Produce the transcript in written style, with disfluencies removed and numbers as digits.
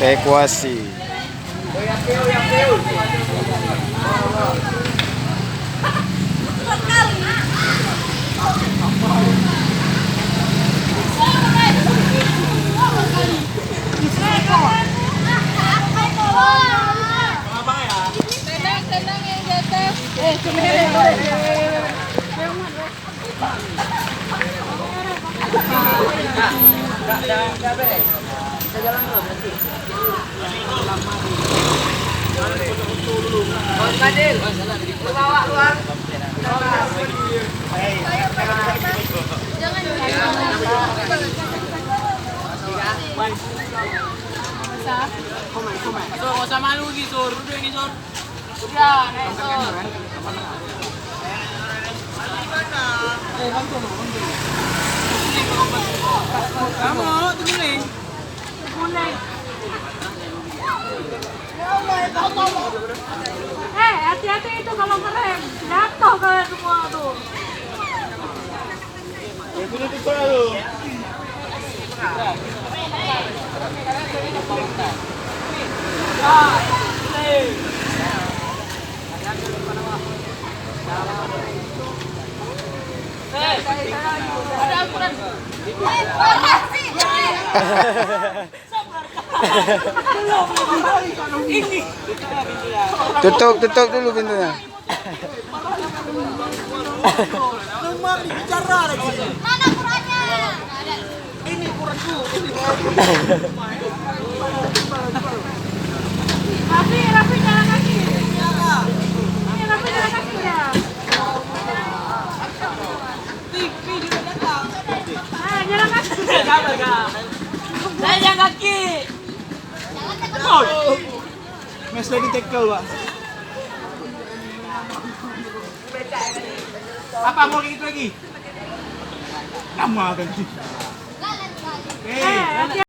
Ekuasi. Tenang yang jatuh. Kita jalan dulu berarti. Bos Fadil, lu bawa luar. Jangan Sur, nggak usah malu lagi, Sur. Udah ini, Sur. Udah, naik, Sur. Kamu, tunggu nih. Hati-hati itu kalau ngerem, jatuh kalian semua tuh. Ada aturan. Tutup dulu pintunya. Bicara lagi. Mana kurannya? Ini kuranku. Rafi jalan kaki. Ini Rafi jalan kaki ya. TV juga datang. Jalan kaki. Saya jalan kaki. Mas lagi tackle, Pak. Apa mau gitu lagi? Nama kan. Hati-hati.